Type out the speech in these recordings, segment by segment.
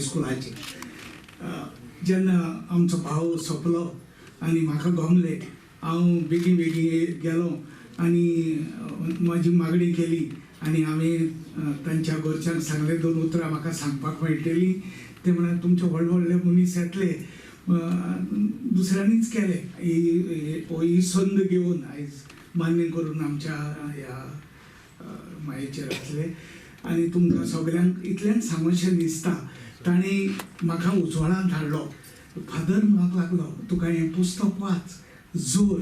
स्कुलाची जेन्ना आमचो भाव सोंपलो आनी म्हाका गमलें हांव बेगीन बेगीन गेलो आनी म्हाजी मागणी केली आनी हांवें तांच्या घरच्यांक सांगलें 2 उतरां म्हाका सांगपाक मेळटलीं ते म्हळ्यार तुमचे व्हडले व्हडले मनीस येतले दुसऱ्यांनीच केले ही संद घेवन आयज मान्य करून आमच्या ह्या मायेचेर घातले आनी तुमकां सगळ्यांक इतलेंच सांगोशें दिसता ताणें म्हाका उजवाडांत हाडलो फादर म्हणूंक लागलो तुका हें पुस्तक वाच जोर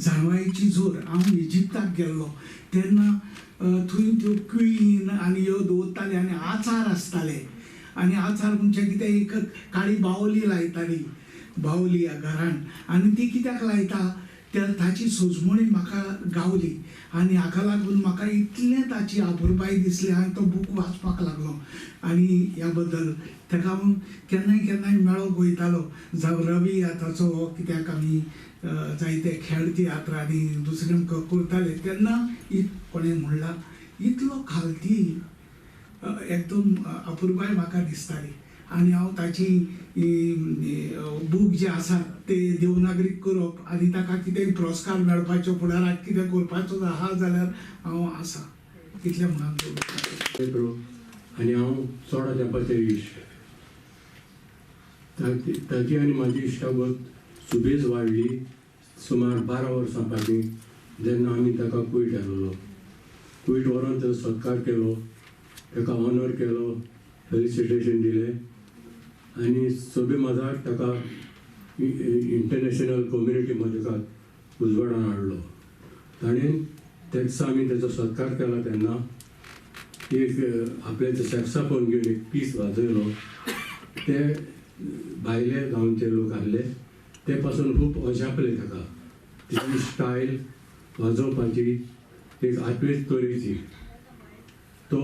जाणवायेची जोर हांव इजिप्ताक गेल्लो तेन्ना थंय त्यो क्वीन आनी ह्यो दवरताले आनी आचार आसताले आनी आचार म्हणजे कितें एक काळी बावली लायताली बावली ह्या घरान आनी ती कित्याक लायता तर ताची सोजमणी म्हाका गावली आनी हाका लागून म्हाका इतलें ताची आपुरबाय दिसली हांवें तो बूक वाचपाक लागलो आनी ह्या बद्दल ताका हांव केन्नाय केन्नाय मेळोंक वयतालो जावं रवी यात्राचो हो कित्याक आमी जायते खेळ तियात्रांनी दुसरें करताले तेन्ना कोणें म्हणलां इतलो खालती एकदम अपुरबाय म्हाका दिसताली आनी हांव ताची बूक जे आसा ते देवनागरीक करप आनी ताका कितेंय पुरस्कार मेळपाचो फुडाराक कितें करपाचो आहा जाल्यार हांव आसा इतलें म्हणून आनी हांव चोडा तेंपाचें इश्ट ताची आनी म्हाजी इश्टागत सुबेज वाडली सुमार 12 वर्सां फाटीं जेन्ना आमी ताका कुयट हाडलो कुयट व्हरोन थंय सत्कार केलो ताका ऑनर केलो फेलिसिटेशन दिलें आनी सगळे मजार ताका इंटरनॅशनल कम्युनिटी मदकाक उजवाडान हाडलो ताणें त्या दिसा आमी ताचो सत्कार केला तेन्ना एक आपले सॅक्साफोन घेवन एक पीस वाजयलो ते भायले गांवचे लोक आहले ते पासून खूब अजापले ताका तेजी स्टायल वाजोवपाची एक आत्वेच तरेची तो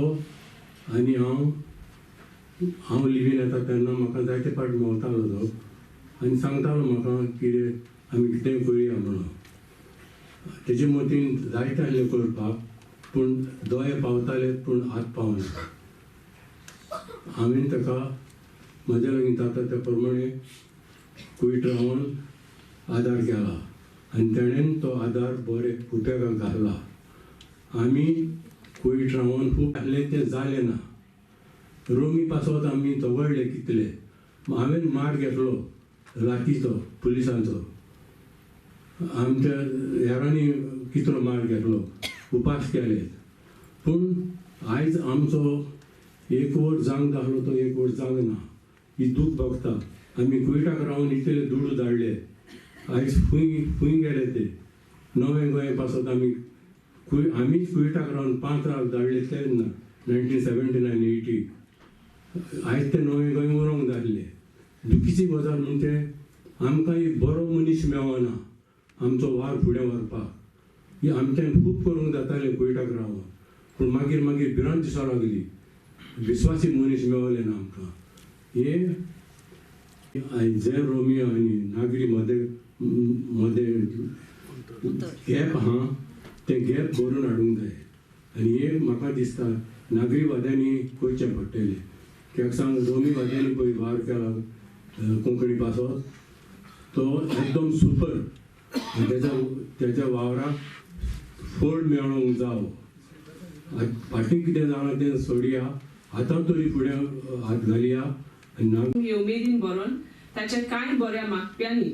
आनी हांव लिव्हीन येता तेन्ना म्हाका जायते फावट मेवतालो तो आनी सांगतालो म्हाका कितें आमी कितेंय करुया म्हणून तेजे मतीन जायते आहले करपाक पूण दोळे पावताले पूण हात पावना हांवें ताका म्हज्या लागीं जाता त्या प्रमाणे कुयट रावन आदार केला आनी तेणेन तो आदार बरे उपेगाक घातला आमी कुयट रावन खूब आहलें तें जालें ना रोमी पासत आमी झगडले कितले हांवें मार घेतलो लाठीचो पुलिसांचो आमच्या हेरांनी कितलो मार घेतलो उपास केले पूण आयज आमचो एकवट जांग जालो तो एकवट जांग ना ही दूख भोगता आमी कुयटाक रावन इतले दुडू धाडले आयज खूंय गेले ते नवे गोंय पासत आमीच कुयटाक रावन 5 रात धाडले तेन्ना 1979-80 आयज ते नवे गोंय उरोंक जाल्ले दुखीची गजाल म्हणजे आमकां एक बरो मनीस मेळना आमचो वार फुडें व्हरपाक ही आमच्यान खूब करूंक जातालें कुयटाक रावन पूण मागीर भिरांत दिसो लागली विस्वासी मनीस मेळले ना आमकां हे जे रोमियो आनी नागरी मदें गॅप आहा ते गॅप भरून हाडूंक जाय आनी हे म्हाका दिसता नागरीवाद्यांनी करचें पडटलें कित्याक सांग रोमीवाद्यांनी पळय वार केला कोंकणी पासत तो एकदम सुपर तेच्या वावराक फळ मेळोंक जावो फाटीं कितें जालां तें सोडया आतां तरी फुडें हात घालया आनी उमेदीन बरोवन ताच्या कांय बऱ्या मागप्यांनी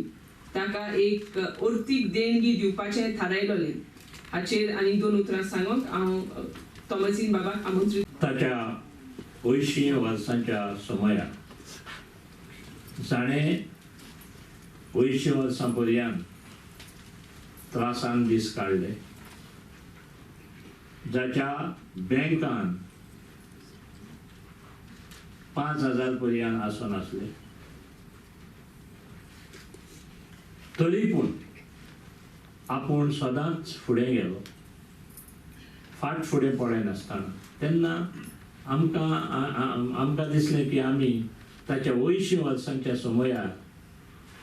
ताका एक अर्थीक देणगी दिवपाचें थारायलोलें हाचेर आनी 2 उतरां सांगूंक हांव तोमासीन बाबाक आमंत्रीत ताच्या 80 वर्सांच्या समयार जाणें 80 वर्सां पर्यंत त्रासान दीस काडले जाच्या बँकान 5,000 पर्यंत आसून आसले तरी पूण आपूण सदांच फुडें गेलो फाट फुडें पडले नासतना तेन्ना आमकां दिसलें की आमी ताच्या 80 वर्सांच्या समयार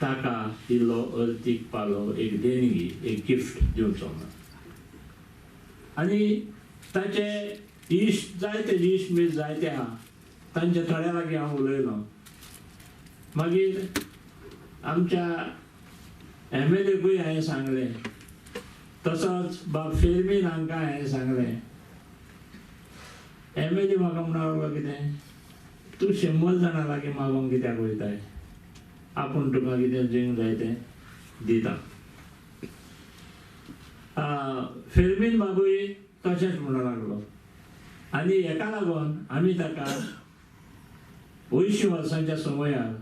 ताका इल्लो अर्थीक पालो एक देणगी एक गिफ्ट दिवचो म्हणून आनी ताचे इश्ट जायते इश्ट बी जायते आहा तांच्या थोड्या लागीं हांव उलयलो. मागीर आमच्या MLAकूय हांवें सांगलें, तसोच बाब फेर्मीन हांकां हांवें सांगलें. MLA म्हाका म्हणून लागलो कितें, तूं 100 जाणां लागीं मागोंक कित्याक वयताय, आपूण तुका कितें जेवंक जाय तें दिता. फेर्मीन बाबूय तशेंच म्हणूंक लागलो. आनी हेका लागून आमी ताका 80 वर्सांच्या समयार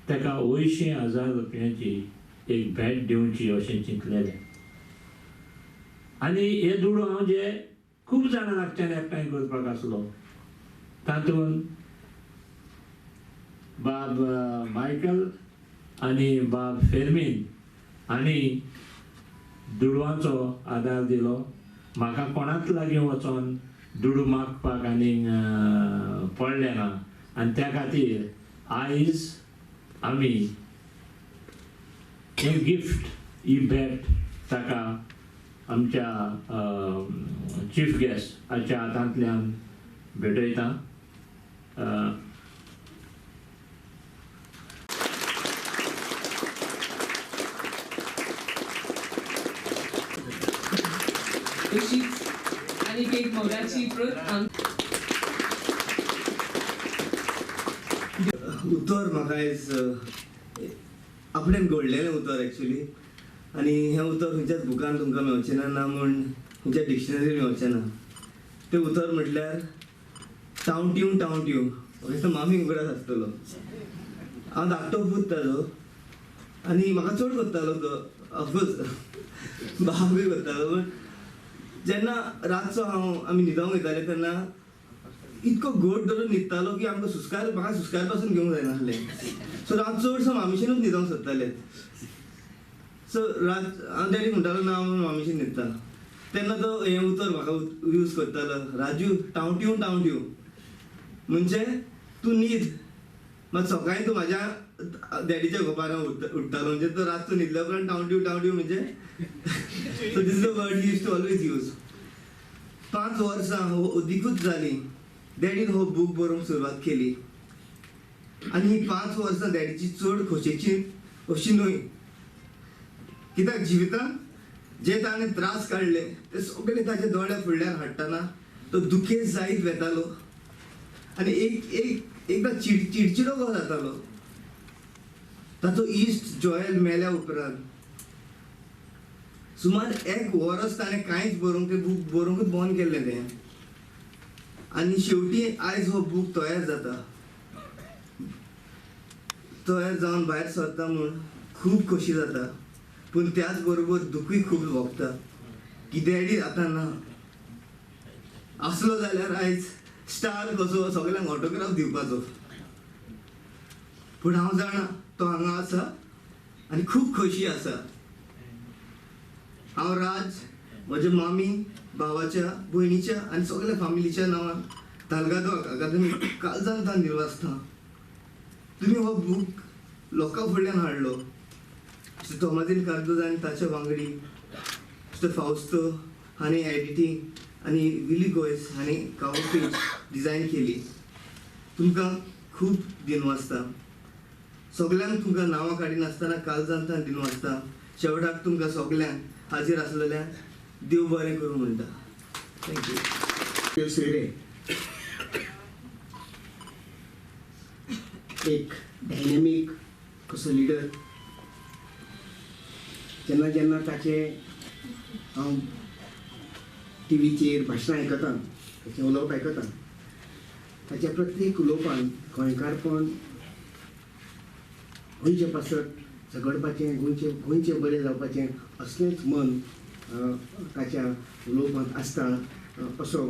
ताका 80,000 रुपयांची एक भेट दिवची अशें चिंतलेलें. आनी हे दुडू हांव जे खूब जाणां लागच्यान एकठांय करपाक आसलो, तातूंत बाब मायकल आनी बाब फेर्मीन हांणी दुडवांचो आदार दिलो. म्हाका कोणाच लागीं वचोन दुडू मागपाक आनी पडलें ना. आनी त्या खातीर आयज आमी हे गिफ्ट, ही भेट ताका आमच्या चीफ गेस्ट हाच्या हातांतल्यान भेटयता. तशीच आनीक एक मोगाची प्रत उतर म्हाका आयज आपणें घडलेलें उतर एक्चुली. आनी हें उतर खंयच्याच बुकान तुमकां मेळचें ना म्हूण खंयच्या डिक्शनरीन मेळचें ना. तें उतर म्हटल्यार टावंट्यू टावंट्यू. तो मामी उगडास आसतलो. हांव धाकटो पूत ताजो आनी म्हाका चड कोत्तालो तो. ऑफकोर्स बापूय कोत्तालो. बट जेन्ना रातचो आमी न्हिदोंक वयताले तेन्ना इतको गोड धरून न्हिदतालो की आमकां म्हाका सुस्कार पासून घेवंक जायनासलें. सो रात चडसो मामीशीनूच न्हिदोंक सोदताले. सो हांव डॅडी म्हणटालो ना हांव मामीशीन न्हिदता. तेन्ना तो हें उतर म्हाका यूज करतालो, राजू टावंट्यू टावंट्यू. म्हणजे तूं न्हीद, मात सकाळीं तूं म्हाज्या डॅडीच्या घोपारां उठतालो. म्हणजे तो रातचो न्हिदल्या उपरांत टावंट्यू टावंट्यू म्हणजे so this is the word he used to always use. 5 वर्सां अदीकूच जालीं डॅडीन हो बूक बरोवंक सुरवात केली. आनी ही 5 वर्सां डॅडीची चड खोशेची अशी न्हय. कित्याक जिवितांत जे ताणें त्रास काडले ते सगळे ताच्या दोळ्या फुडल्यान हाडटाना तो दुखेस्त जायत वेतालो. आनी एकदां चिडचिडो कसो जातालो. ताचो इश्ट जोएल मेल्या उपरांत सुमार 1 वर्स ताणें कांयच बरोवंक, तें बूक बरोवंकूच बंद केल्लें तें. आनी शेवटी आयज हो बूक तयार जाता. तयार जावन भायर सरता म्हूण खूब खोशी जाता. पूण त्याच बरोबर दुखूय खूब भोगता की डॅडी आतां ना. आसलो जाल्यार आयज स्टार कसो सगळ्यांक ऑटोग्राफ दिवपाचो. पूण हांव जाणा तो हांगा आसा आनी खूब खोशी आसा. हांव राज म्हज्या मामी, भावाच्या, भयणीच्या आनी सगळ्या फॅमिलीच्या नांवान तालगादो अकादेमी काळजांतल्यान निर्वासता. तुमी हो बूक लोकां फुडल्यान हाडलो. मिस्टर तोमाजीन कार्दोज आनी ताच्या वांगडी मिस्टर फाउस्तो हांणी एडिटींग आनी विली गोयस हांणी कवर पेज डिजायन केली. तुमकां खूब दिनवासता. सगळ्यांक तुमकां नांवां काडिनासतना काळजांतल्यान दिनवासता. शेवटाक तुमकां सगळ्यांक हाजीर आसलेल्यान देव बरें करूं म्हणटा. थँक्यू. सेरे एक डायनॅमीक कसो लिडर. जेन्ना जेन्ना ताचे हांव टीव्हीचेर भाशणां आयकतां, ताचें उलोवप आयकतां, ताच्या प्रत्येक उलोवपान गोंयकारपण, गोंयचें पासत झगडपाचें, गोंयचें बरें जावपाचें असलेंच मन ताच्या उलोवपांत आसता. असो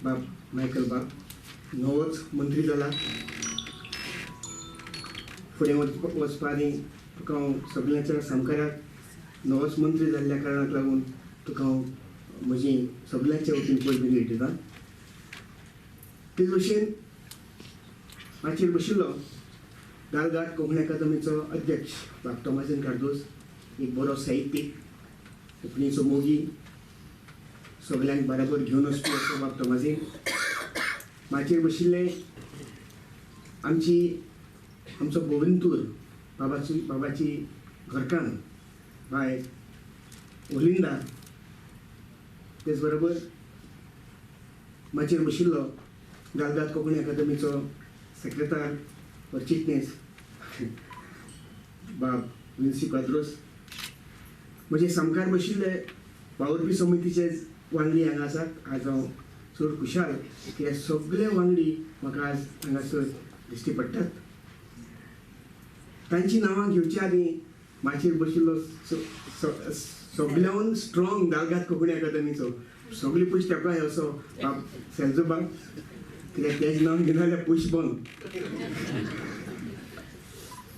बाब मायकल बाब नवोच मंत्री जाला. फुडें वचपानी तुका हांव सगळ्यांच्या सामकाराक नवोच मंत्री जाल्ल्या कारणाक लागून तुका हांव म्हजी सगळ्यांच्या वतीन पयली भेटयतां. तेच भशेन माचयेर बशिल्लो गालघाट कोंकणी अकादमीचो अध्यक्ष बाब तोमाजीन कार्दोज, एक बरो साहित्यीक, कोंकणीचो मोगी, सगळ्यांक बराबर घेवन वचपी असो बाब तोमाजीन. माचयेर बशिल्ले आमचो गोविंदूर बाबाची घरकान्न बाय ओलिंदा, तेच बरोबर माचयेर बशिल्लो गालगात कोंकणी अकादमीचो सेक्रेटार व चिटणीस बाब विन्सी काद्रोस, म्हजे सामकार बशिल्ले वावुरपी समितीचे वांगडी हांगा आसात. आज हांव चड खुशाल की हे सगळे वांगडी म्हाका आज हांगासर दिश्टी पडटात. तांची नांवां घेवच्या आदी माचयेर बशिल्लो सगळ्याहून स्ट्रॉंग गालगात कोंकणी अकादमीचो सगळी पयस तेका असो बाब सेल्जो बाब, कित्याक तेजें नांव घेना जाल्यार पयस बंद.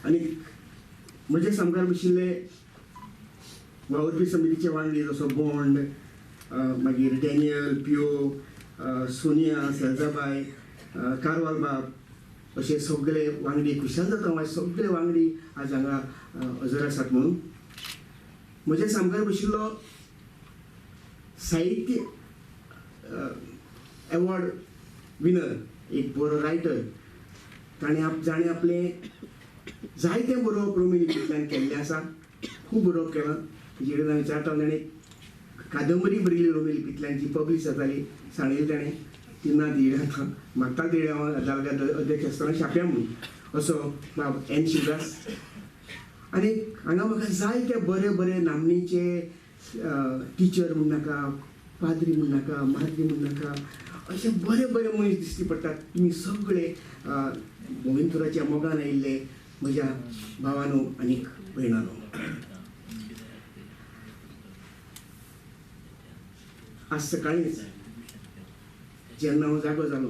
आनी म्हजे सामकार बशिल्ले वावुरपी समितीचे वांगडी जसो बोंड, मागीर डॅनियल, पियो, सोनिया, सेल्जाबाई, कारवाल बाब अशे सगळे वांगडी खुशाल जाता हांव सगळे वांगडी आज हांगा हजर आसात म्हणून. म्हजे सामकार बशिल्लो साहित्य अवॉर्ड विनर, एक बरो रायटर, ताणें आपलें जायतें बरोवप रोमी लिपींतल्यान केल्लें आसा. खूब बरोवप केलां. तेजे कडेन हांव विचारता, ताणें कादंबरी बरयली रोमी लिपींतल्यान जी पब्लीश जाताली, सांगलेली ताणें तिन्ना देड आतां म्हाका देड हांव गालगात अध्यक्ष आसतना छाप्या म्हणून असो बाब एन शिवदास. आनी हांगा म्हाका जायते बरे बरे नामनेचे टिचर म्हूण नाका, पाद्री म्हूण नाका, माद्री म्हूण नाका, अशे बरे बरे मनीस दिश्टी पडटात. तुमी सगळे गोविंदपुराच्या मोगान आयिल्ले म्हज्या भावानो आनीक भयणानो. आज सकाळींच जेन्ना हांव जागो जालो,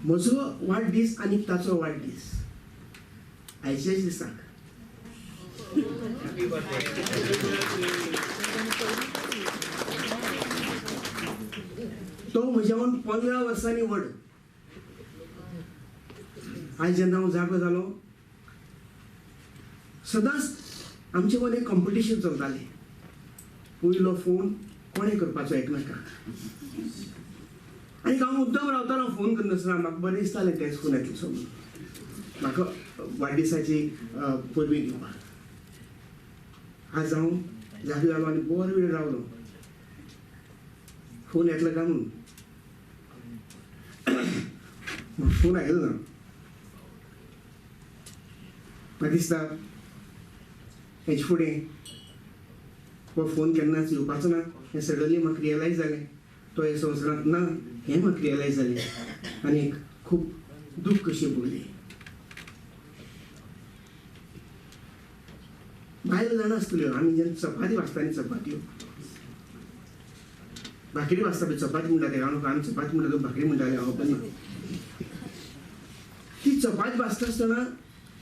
म्हजो वाडदीस आनी ताचो वाडदीस आयच्याच दिसाक तो म्हज्याहून 15 वर्सांनी व्हड. आज जेन्ना हांव जागो जालो, सदांच आमचे मदें कॉम्पिटिशन चलतालें. पयलो फोन कोणें करपाचो एकमेकाक, आनी हांव मुद्दम रावतालो फोन करनासतना. म्हाका बरें दिसतालें तेच फोन येतलो म्हणून, म्हाका वाडदिसाची परबीं दिवपाक. आज हांव जागो जालो आनी बरो वेळ रावलो, फोन येतलो काय म्हणून. फोन आयलो ना. म्हाका दिसता हेचे फुडें हो फोन केन्नाच येवपाचो ना हें सडनली म्हाका रियलायज जालें. तो ह्या संवसारांत ना हें म्हाका रियलायज जालें आनी खूब दूख कशी भोगली. बायलो जाणा आसतल्यो, आमी जेन्ना चपाती वाचता न्ही, चपात्यो भाकरी वाचता पळय, चपाती म्हणटा तेका आमी चपाती म्हणटा भाकरी म्हणटाले, हांव पण ना. ती चपाती भाजता आसतना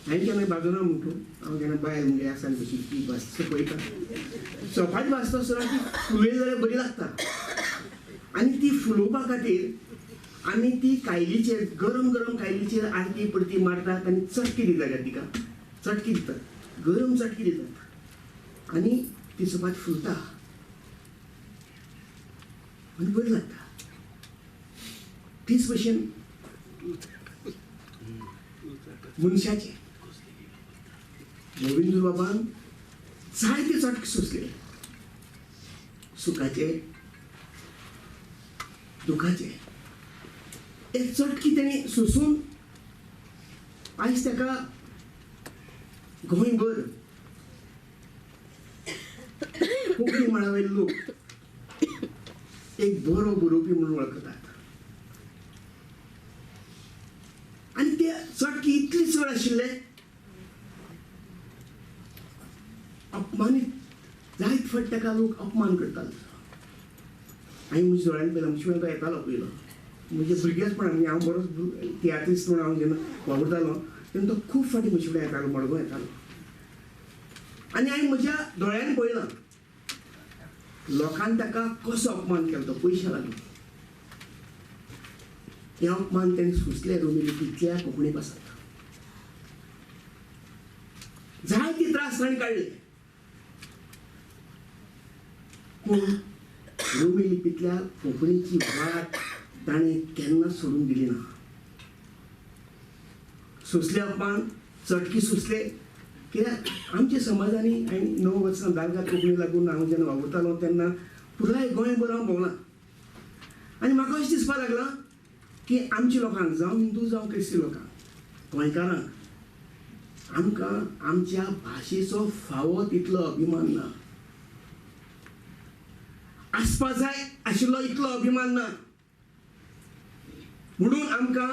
हांवें केन्ना भाजूना म्हणटू, हांव केन्ना बायल म्हणजे आसा न्ही कशी ती भाजता पळयता. चपाती भाजता आसतना ती फुलयली जाल्यार बरी लागता. आनी ती फुलोवपा खातीर आमी ती कायलीचेर गरम गरम कायलीचेर आरती पडती मारतात आनी चटकी दितात. तिका चटकी दितात, गरम चटकी दितात आनी ती चपाती फुलता आनी बरी लागता. तीच भशेन मनशाचे गोविंद बाबान जायते चटके सोंसले, सुखाचे दुखाचे. एक चटकी तेणी सोंसून आयज तेका गोंयभर कोंकणी मळावयले लोक एक बरो बरोवपी म्हणून वळखतात. आनी ते चटकी इतली चड आशिल्ले अपमानीत जायत फावट ताका लोक अपमान करताले. हांवें म्हज्या दोळ्यांनी पयलो, म्हज्या तो येतालो पयलो म्हज्या भुरग्याचपणान. हांव बरो तियात्रिस्ट म्हणून हांव जेन्ना वावुरतालो तेन्ना तो खूब फावटी म्हजे कडेन येतालो, मडगो येतालो. आनी हांवें म्हज्या दोळ्यान पळयलां लोकांनी ताका कसो अपमान केलो तो पयशा लागून. हे अपमान तेणें सोंसले रोमी लिपींतल्या कोंकणी भासांत. जायते त्रास ताणें काडले, पूण रोमी लिपींतल्या कोंकणीची वाट ताणें केन्नाच सोडून दिली ना. सोंसले अपमान, चटकी सोंसले. कित्याक आमच्या समाजांनी हांवें 9 वर्सां दारगार कोंकणी लागून हांव जेन्ना वावुरतालो तेन्ना पुराय गोंयभर हांव भोंवलां. आनी म्हाका अशें दिसपाक लागलां की आमच्या लोकांक जावं हिंदू जावं क्रिस्ती लोकांक, गोंयकारांक आमकां आमच्या भाशेचो फावो तितलो अभिमान ना. आसपा जाय आशिल्लो इतलो अभिमान ना. म्हणून आमकां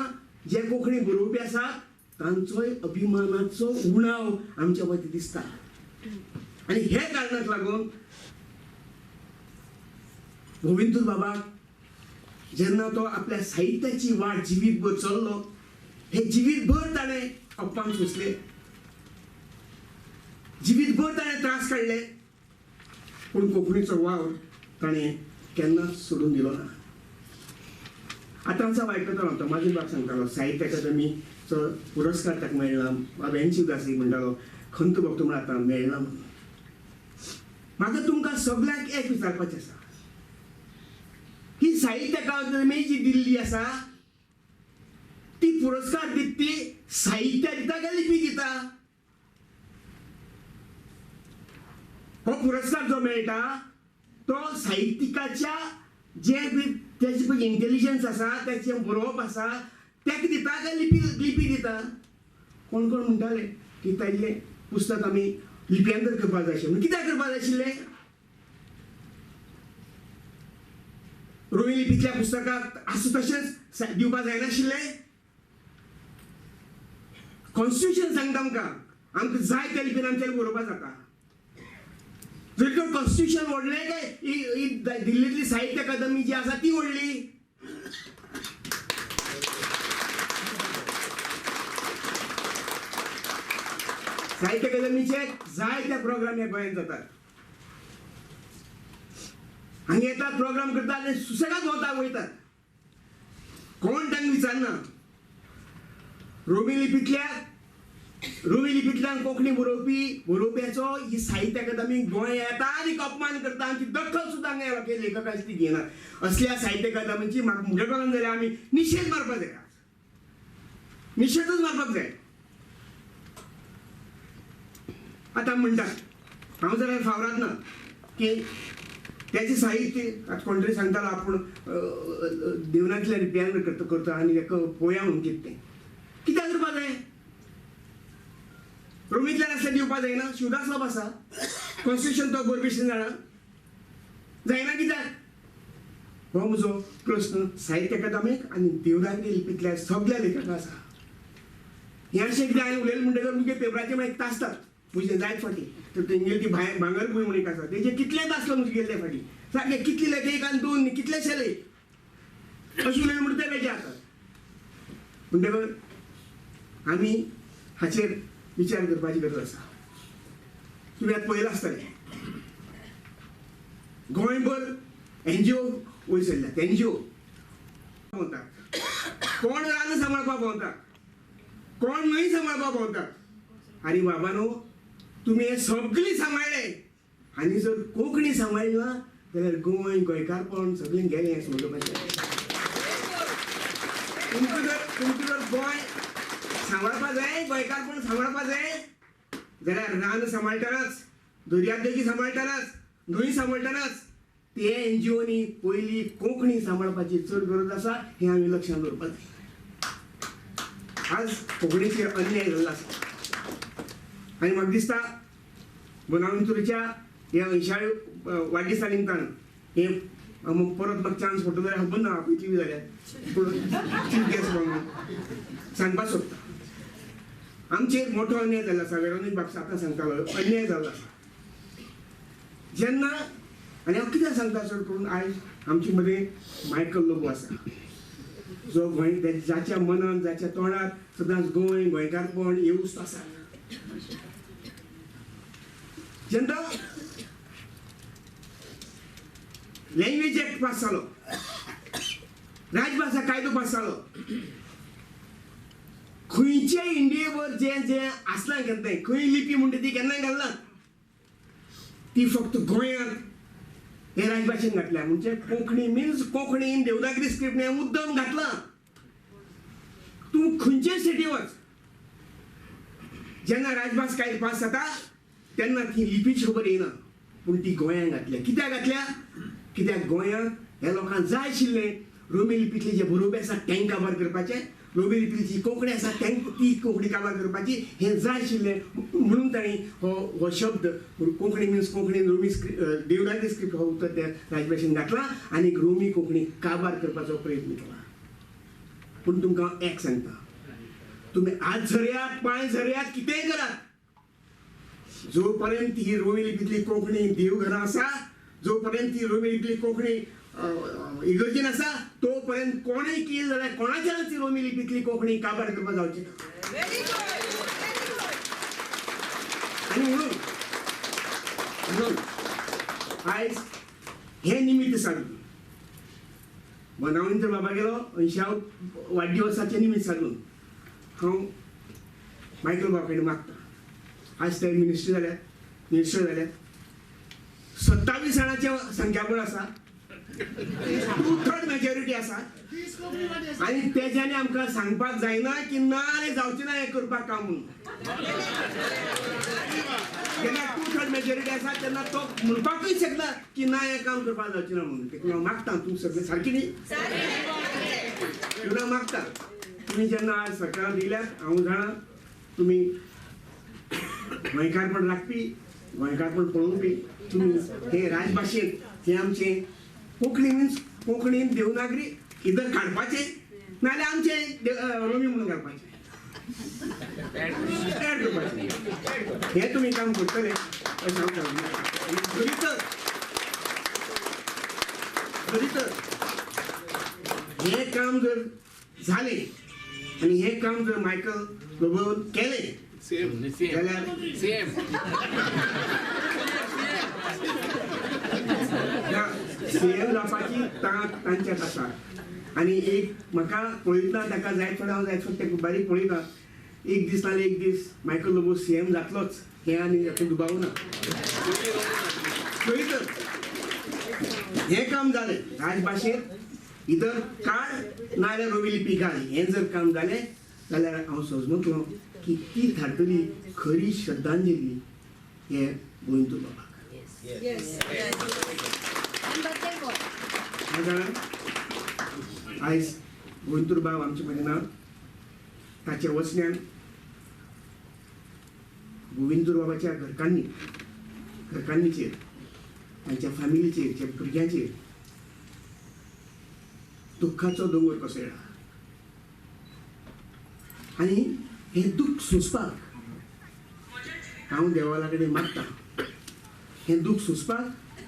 जे कोंकणी बरोवपी आसात तांचोय अभिमानाचो उणाव आमच्या मदीं दिसता. आनी हे कारणाक लागून गोविंदूर बाबाक जेन्ना तो आपल्या साहित्याची वाट जिवीतभर चल्लो, हे जिवीतभर ताणें अपमान सोंसले, जिवीतभर ताणें त्रास काडले, पूण कोंकणीचो वावर ताणें केन्नाच सोडून दिलो ना. आतांचा आयकतालो हांव माझे बाब सांगतालो साहित्य अकादमीचो पुरस्कार ताका मेळ्ळा. बाब एनची उदासी म्हणटालो खंत बघतो म्हण आतां मेळ्ळा म्हणून. म्हाका तुमकां सगळ्यांक एक विचारपाचें आसा, ही साहित्य अकादमी जी दिल्ली आसा ती पुरस्कार दिता ती साहित्य दिता काय लिपी दिता? हो पुरस्कार जो मेळटा तो साहित्यिकाच्या जे त्याची पळय इंटेलिजन्स आसा, त्याचें बरोवप आसा तेका दिता काय लिपी दिता? कोण कोण म्हणटाले की ताजें पुस्तक आमी लिप्यांतर करपाक जाय आशिल्लें. कित्याक करपाक जाय आशिल्लें? रोमी लिपींतल्या पुस्तकाक आसा तशेंच दिवपाक जायनाशिल्लें? कॉन्स्टिट्यूशन सांगता आमकां जाय त्या लिपीन आमच्यान बरोवपाक जाता. जर तर कॉन्स्टिट्यूशन व्हडलें काय ही दिल्लीतली साहित्य अकादमी जी आसा ती व्हडली? साहित्य अकादमीचे जाय त्या प्रोग्राम ह्या गोंयांत जातात. हांगा येतात, प्रोग्राम करतात आनी सुसेगाद भोंवतात वयतात. कोण तांकां विचारना. रोमी लिपींतल्यान कोंकणी बरोवप्याचो ही साहित्य अकादमी गोंय येता आनी अपमान करता. आमची दखल सुद्दां हांगा लेखकाची ती घेना. असल्या साहित्य अकादमीची म्हाका म्हज्या कळून जाल्यार आमी निशेध मारपाक जाय. निशेधच मारपाक जाय. आतां म्हणटात हांव जाल्यार फावरात ना की त्याचे साहित्य आता कोण तरी सांगतालो आपूण देवनांतल्या रिप्यान करता आनी ताका पोया म्हणून कित्याक करपाक जाय? रोमींतल्यान असलें दिवपाक जायना? शिवदास बाब आसा, कॉन्स्टिट्यूशन तो बरोवपी जाणा जायना कित्याक? हो म्हजो प्रश्न साहित्य अकादमीक आनी देवनागरी लिपींतल्या सगळ्या लेखकांक आसा. हें अशें कितें हांवें उलयलें म्हणटकर मुगे पेपराचेर मागीर तासतात म्हजें जायत फाटी. तर तेंगेली ती भांगरभूंय म्हणून एक आसा तेजे कितले तासलो म्हजे गेल्ले फाटी. सारकें कितले लेख एक आनी दोन कितलेशे लेख अशें उलयलें म्हणटा ते वेगळे आसात. म्हणटकर आमी हाचेर विचार करपाची गरज आसा. तुमी आतां पळयलां आसतलें गोंयभर NGO वयसरल्यात. NGO भोंवतात, कोण रान सांबाळपाक भोंवतात, कोण न्हंय सांबाळपाक भोंवतात. आनी बाबानो तुमी हे सगळीं सांबाळ्ळे आनी जर कोंकणी सांबाळली ना जाल्यार गोंयकारपण सगळें गेलें हें समजपाचें. तुमकां जर गोंय सांबाळपाक जाय, गोंयकारपण सांबाळपाक जाय जाल्यार रान सांबाळटनाच, दर्यादेगी सांबाळटनाच, न्हंय सांबाळटनाच ते NGOनी पयलीं कोंकणी सांबाळपाची चड गरज आसा हें आमी लक्षांत दवरपाक जाय. आज कोंकणीचेर अन्याय जाल्लो आसा आनी म्हाका दिसता बोनावंतुरीच्या ह्या 80व्या वाडदिसा निमतान हे परत म्हाका चान्स पडटलो जाल्यार खबर ना हांव टीव्ही जाल्यार पूण चीफ गेस्ट म्हणून सांगपाक सोदता. आमचेर मोठो अन्याय जाल्लो आसा. वेरोनीक बाब आतां सांगतालो अन्याय जाल्लो आसा. जेन्ना आनी हांव कित्याक सांगता चड करून आयज आमचे मदें मायकल लोबो आसा जो गोंय जाच्या मनान जाच्या तोंडार सदांच गोंयकारपण येवूच आसा. जेन्ना लँग्वेज एक्ट पास जालो, राजभाशा कायदो पास जालो, खंयचे इंडियेवर जें जें आसलां केन्नाय खंय लिपी म्हणटा ती केन्नाय घालना. ती फक्त गोंयांत हे राजभाशेन घातल्या. म्हणजे कोंकणी मीन्स कोंकणीन देवनागरी स्क्रिप्ट हे मुद्दम घातला. तूं खंयचे स्टेटी वच, जेन्ना राजभास कायदो पास जाता तेन्ना ती लिपीची खबर येना, पूण ती गोंयांत घातल्या. कित्याक घातल्या? कित्याक गोंयांत ह्या लोकांक जाय आशिल्लें रोमी लिपींतले जे बरोवपी आसा तेंक काबार करपाचें, रोमी लिपींतली जी कोंकणी आसा तेंक ती कोंकणी काबार करपाची हें जाय आशिल्लें. म्हणून तांणी हो शब्द कोंकणी मीन्स कोंकणी रोमी देवनागरी स्क्रिप्ट हो उतर त्या राजभाशेन घातला आनी रोमी कोंकणी काबार करपाचो प्रयत्न केला. पूण तुमकां हांव एक सांगता, तुम्ही आज झरयात पांय झरयात कितेंय करात, जो पर्यंत ही रोमी लिपींतली कोंकणी देवघरां आसा, जो पर्यंत ही रोमी लिपींतली कोंकणी इगर्जेन आसा, तो पर्यंत कोणेय केली जाल्यार कोणाच्याच ती रोमी लिपींतली कोंकणी काबार करपाक जावची ना. आनी म्हणून आयज हे निमित्त साधून वनावंत बाबा गेलो 80 वाडदिवसाचे निमित्त साधून हांव मायकल बाबा कडेन मागता. आज ते मिनिस्टर जाल्यात 27 जाणांचे संख्याबळ आसा, 2/3 मेजॉरिटी आसा, आनी तेज्यानी आमकां सांगपाक जायना की ना रे जावचें ना हें करपाक काम म्हणून. जेन्ना 2/3 मेजॉरिटी आसा तेन्ना तो म्हणपाकूय शकना की ना हें काम करपाक जावचें ना म्हणून. देखून हांव मागता, तूं सगळें सारकी न्ही, तुका मागता तुम्ही जेन्ना आज सरकारान दिल्यात हांव जाणा तुम्ही गोंयकारपण राखपी, गोंयकारपण पळोवपी, तुम्ही हे राजभाशेन हे आमचे कोंकणी मीन्स कोंकणीन देवनागरी इधर काडपाचे नाल्यार आमचे रोमी म्हणून घालपाचे, एड करपाचे. हे तुम्ही काम करतले अशें हांव सांगता. जरी तर हे काम जर झाले आणि हे काम जर मायकल बाबान केले जाल्यार सीएम जावपाची तांक तांच्यात आसा. आनी एक म्हाका पळयतना ताका जाय थोडे हांव जाय थोडे बारीक पळयता, एक दीस नाल्यार एक दीस मायकल लोबो सीएम जातलोच हे आनी हातूंत दुबाव ना. पळयत हे काम जालें राजभाशेंत इधर काड नाल्यार रोमी लिपी घाल, हें जर काम जालें जाल्यार हांव समजतलो की ती धाडटली खरी श्रद्धांजली हे गोविंद बाबाक. आयज गोविंद बाब आमचे कडेन ना, ताचे वचन्यान गोविंद बाबाच्या घरकान्नीचेर तांच्या फॅमिलीचेर त्या भुरग्यांचेर दुख्खाचो दोंगर कोसळ्ळा. आनी हे दूख सोंसपाक हांव देवाला कडेन मागता, हे दूख सोंसपाक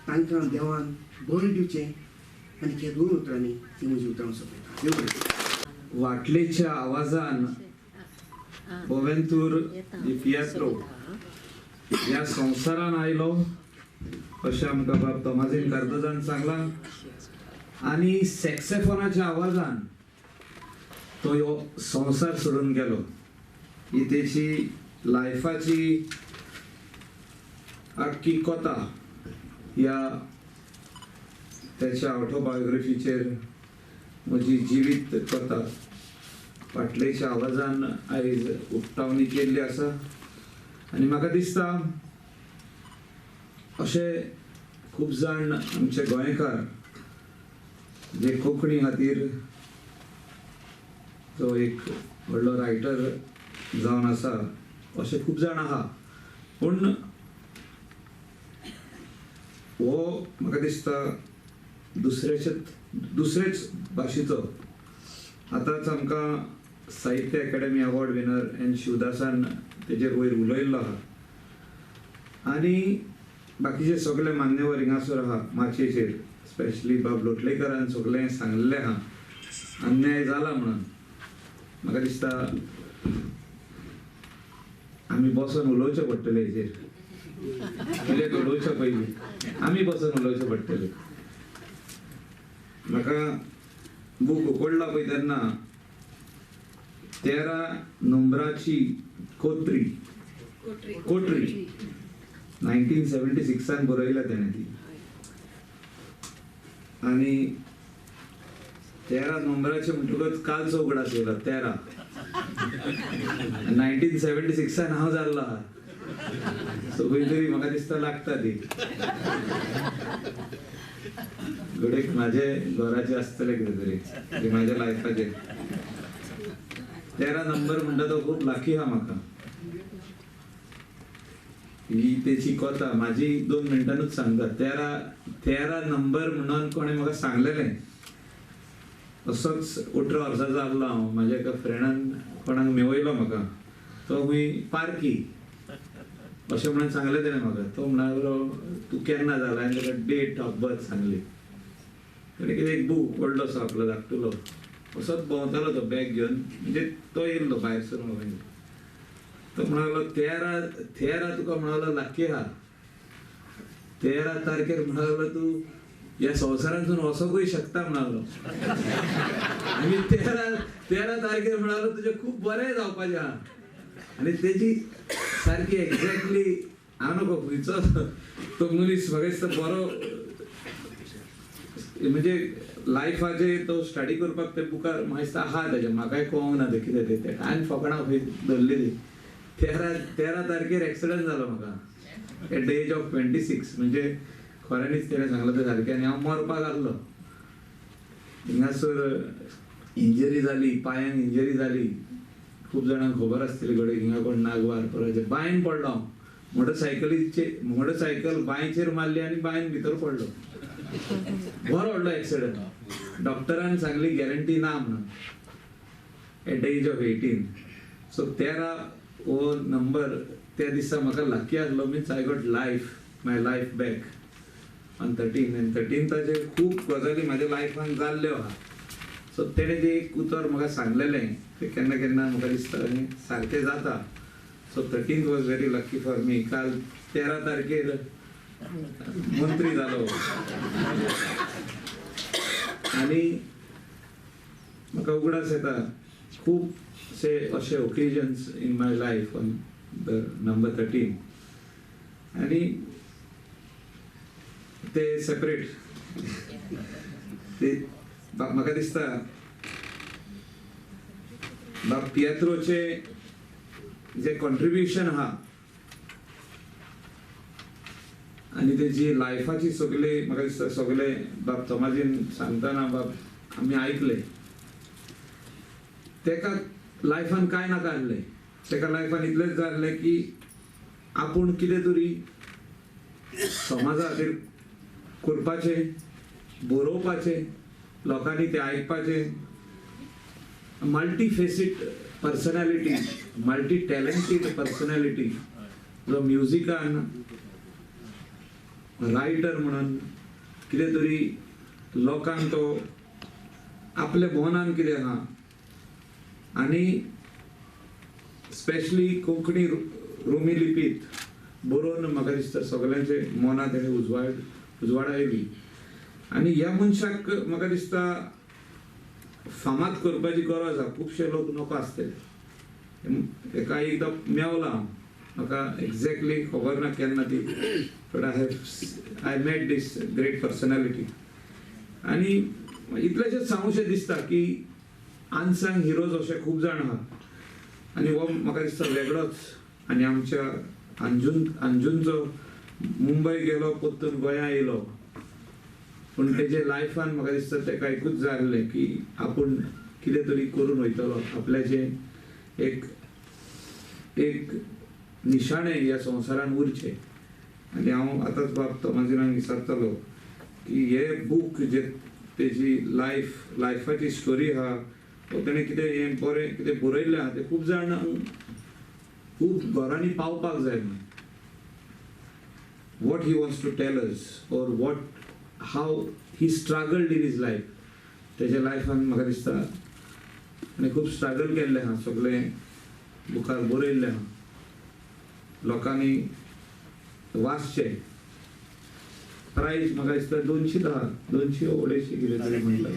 तांकां देवान बळ दिवचें. आनी हे 2 उतरांनी ती म्हजी उतरां सोंपयता. वाटलेच्या आवाजान बोवेंतूर पियात्रो ह्या संवसारान आयलो अशें आमकां बाब तोमाजीन कार्दोजान सांगला. आनी सॅक्सोफोनाच्या आवाजान तो ह्यो संवसार सोडून गेलो. ही तेची लायफाची आख्खी कथा ह्या त्याच्या ऑटोबायोग्राफीचेर म्हजी जिवीत कथा फाटलेच्या आवाजान आयज उक्तावणी केल्ली आसा. आनी म्हाका दिसता अशे खूब जाण आमचे गोंयकार जे कोंकणी खातीर जो एक व्हडलो रायटर जावन आसा अशे खूब जाण आहा. पूण हो म्हाका दिसता दुसरेच भाशेचो. आतांच आमकां साहित्य अकादेमी अवॉर्ड विनर एन शिवदासान तेजेर वयर उलयल्लो आहा. आनी बाकीचे सगळे मान्यवर हिंगासर आहा माचयेचेर, स्पेशली बाब लोटलेकरान सगळें सांगलेलें आहा अन्याय जाला म्हणून. म्हाका दिसता आमी बसून उलोवचें पडटलें हेजेर, पयलें उलोवचें पयलीं आमी बसून उलोवचें पडटलें. म्हाका बूक उकडला पळय तेन्ना 13 नंबराची कोटरी 1976 बरयल्या तेणें ती. आणि 13 नंबराचे म्हणटकच कालचो उगडास येयलो 13. 1976 हांव जाल्लो आहा. सो खंय तरी म्हाका दिसता लागता ती घडीक म्हाजे घराचे आसतले कितें तरी की म्हाज्या लायफाचे 13 नंबर म्हणटा तो खूब लाकी आहा म्हाका. ही तेची कथा माझी 2 मिनटांनूच सांगता. 13 नंबर म्हणून कोणें म्हाका सांगलेलें. असोच 18 वर्साचो आसलो हांव. म्हाज्या एका फ्रेंडान कोणाक मेवयलो म्हाका. तो खंय पारकी अशें म्हणून सांगलें तेणें म्हाका. तो म्हणलो तूं केन्ना जाला आनी ताका डेट ऑफ बर्थ सांगली. ताणें कितें एक बूक व्हडलोसो आपलो धाकटुलो असोच भोंवतालो तो बॅग घेवन. म्हणजे तो येयल्लो भायर सरून मागीर. तो म्हणालो 13 तुका म्हणालो लाकी आहा. 13 तारखेर म्हणालो तू या संवसारांतून वचोंकूय शकता म्हणालो. आनी 13 तारखेर म्हणालो तुजें खूब बरें जावपाचें आहा. आनी तेजी सारकी एक्झॅक्टली हांव नको खंयचो तो मनीस म्हाका दिसता बरो म्हणजे लायफाचे तो स्टडी करपाक ते बुकार म्हाका दिसता आहा तेजे. म्हाकाय कळोंक ना ते कितें ते टायम फकाणां खंय धरलेली. 13 तारखेर एक्सिडंट जालो म्हाका एट द एज ऑफ 26. म्हणजे खऱ्यांनीच तेणें सांगलें तें सारकें. आनी हांव मरपाक आसलो. हिंगासर इंजरी जाली, पांयांक इंजरी जाली. खूब जाणांक खबर आसतली घडये हिंगा कोण नागवार पराचे. बांयन पडलो हांव. मोटरसायकल बांयचेर मारली आनी बांयन भितर पडलो. बरो व्हडलो एक्सिडंट. डॉक्टरान सांगली गॅरंटी ना म्हणून at the age of 18. So 13 हो नंबर त्या दिसा म्हाका लाकी आसलो. Means I got my life back on 13. आनी 13 खूब गजाली म्हाज्या लायफान जाल्ल्यो आहा. सो तेणें जें एक उतर म्हाका सांगलेलें ते केन्ना केन्ना म्हाका दिसता सारकें जाता. So 13 was very lucky for me. काल 13 तारखेर मंत्री जालो. आनी म्हाका उगडास येता खूब अशे occasions in my life on the number 13. आनी ते सेपरेट ते म्हाका दिसता बाब पियेत्रोचे जे कॉन्ट्रिब्युशन आहा आनी तेजी लायफाची सगळे म्हाका दिसता सगळे बाब तोमाजीन सांगतना बाब आमी आयकले. तेका लायफान कांय नाका आसलें. तेका लायफान इतलेंच जाय आसलें की आपूण कितें तरी समाजा खातीर करपाचें, बरोवपाचें, लोकांनी तें आयकपाचें. Multi faceted personality, multi talented personality जो म्युजिकान रायटर म्हणून कितें तरी लोकांक तो आपल्या भोवनान कितें आहा आनी स्पेशली कोंकणी रोमी लिपीत बरोवन म्हाका दिसता सगळ्यांचे मनां तेणें उजवाडायली. आनी ह्या मनशाक म्हाका दिसता फामाद करपाची गरज आहा. खुबशे लोक नको आसतले. एका एकदां मेवला हांव. म्हाका एक्झॅक्टली खबर ना केन्ना ती. But I met this great personality. आनी इतलेशेच सांगूशें दिसता की अनसंग हिरोज अशे खूब जाण आहा. आनी हो म्हाका दिसता वेगळोच. आनी आमच्या अंजूनचो मुंबय गेलो परतून गोंया येयलो. पूण तेजे लायफान म्हाका दिसता तेका एकूच जाय आसलें की आपूण कितें तरी करून वयतलो. आपल्याचें एक निशाणें ह्या संवसारान उरचें. आनी हांव आतांच बाब तोमाजीनाक विचारतालो की हे बूक जे तेजी लायफाची स्टोरी आहा तेणें कितें हें बरें कितें बरयल्लें आहा तें खूब जाणांक खूब घरांनी पावपाक जाय. What he wants to tell us or how he struggled in his life. तेज्या लायफान म्हाका दिसता आनी खूब स्ट्रगल केल्लें आहा. सगळें बुकार बरयल्लें आहा. लोकांनी वाचचें. प्रायज म्हाका दिसता 200 आहा. 200 250 कितें तरी म्हणटा.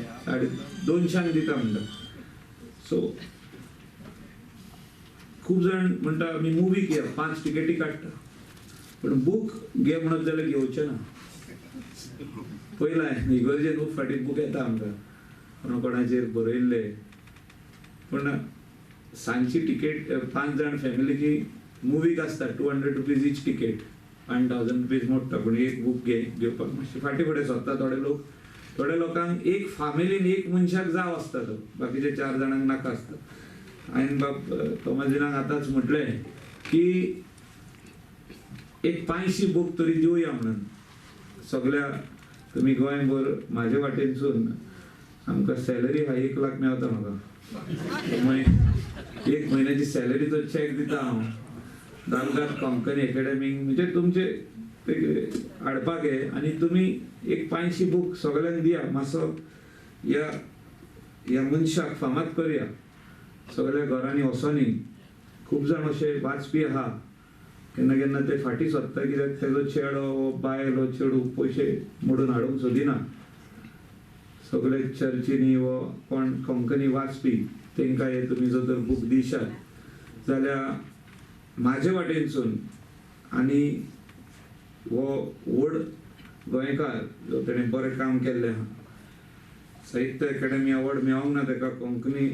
250 दिता म्हणटा. सो खूब जाण म्हणटा आमी मुवीक या 5 टिकेटी काडटा. पूण बूक घे म्हणत जाल्यार घेवचें ना. पयलां इगर्जेन खूब फाटीं बूक येता आमकां कोणाचेर बरयल्ले, पूण सांजची टिकेट 5 जाण फॅमिलीची मुवीक आसता 200 रुपीज इच टिकेट, 1000 रुपीज मोडटा, पूण एक बूक घेवपाक मातशें फाटीं फुडें सोदता थोडे लोकांक एक फॅमिलीन एक मनशाक जाव आसता तो, बाकीचे 4 जाणांक नाका आसता. हांवें बाब तोमाजिनाक आतांच म्हटलें की एक 500 बूक तरी दिवया म्हणून सगळ्या. तुमी गोंयभर म्हाजे वाटेनसून आमकां सॅलरी 1 लाख मेळता म्हाका, एक म्हयन्याची सॅलरीचो चॅक दिता हांव दामदार कोंकणी एकेडमीक, म्हणजे तुमचे हाडपाक हे, आनी तुमी एक 500 बूक सगळ्यांक दिया, मातसो ह्या मनशाक फामाद करया सगळ्या घरांनी वचोनी. खूब जाण अशे वाचपी आहा, केन्ना केन्ना ते फाटीं सोदता कित्याक तेजो चेडो बायल हो चेडूं पयशे मोडून हाडूंक सोदिना. सगळे चर्चीनी वो कोण कोंकणी वाचपी तेंकां हे तुमी जर तर बूक दिशात जाल्यार म्हाजे वाटेनसून आनी वो व्हड गोंयकार जो तेणें बरें काम केल्लें आहा, साहित्य अकादेमी अवॉर्ड मेळोंक ना ताका कोंकणी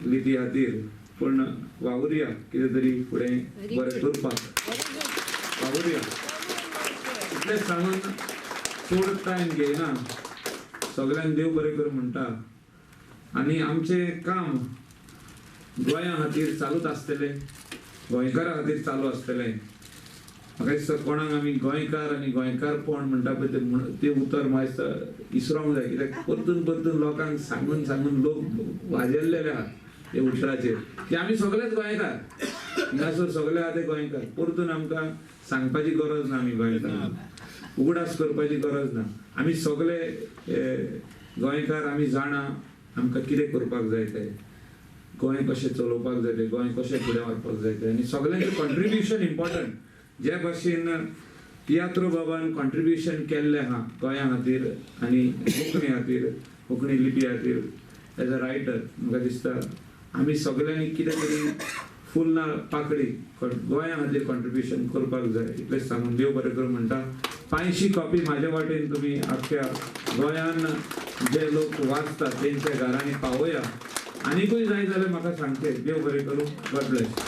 लिपी खातीर, पूण वावुरया कितें तरी फुडें बरें करपाक वावुरया. इतलें सांगून चड टायम घेयना, सगळ्यांक देव बरें कर म्हणटा. आनी आमचें काम गोंया खातीर चालूच आसतलें, गोंयकारा खातीर चालू आसतलें. म्हाका दिसता कोणाक आमी गोंयकार आनी गोंयकारपण म्हणटा पळय ते उतर म्हाका इसरोंक जाय, कित्याक परतून लोकांक सांगून लोक वाजेल्लेले आहात ते उतराचेर की आमी सगळेच गोंयकार, हिंगासर सगळे आहा ते गोंयकार. परतून आमकां सांगपाची गरज ना आमी गोंयकार, उगडास करपाची गरज ना. आमी सगळे गोंयकार, आमी जाणा आमकां कितें करपाक जाय तें, गोंय कशें चलोवपाक जाय तें, गोंय कशें फुडें व्हरपाक जाय तें, आनी सगळ्यांचें कॉन्ट्रिब्युशन इम्पॉर्टंट. जे भाशेन तियात्र बाबान कॉन्ट्रिब्युशन केल्लें आहा गोंया खातीर आनी कोंकणी खातीर, कोंकणी लिपी खातीर एज अ रायटर, म्हाका दिसता आमी सगळ्यांनी कितें तरी फूल ना पाकळी गोंया खातीर कॉन्ट्रिब्युशन करपाक जाय. इतलेंच सांगून देव बरें कर म्हणटा. 500 कॉपी म्हाज्या वाटेन तुमी आख्ख्या गोंयान जे लोक वाचतात तेंच्या घरांनी पावया. आनीकूय जाय जाल्यार म्हाका सांगचे. देव बरें करूं. God bless.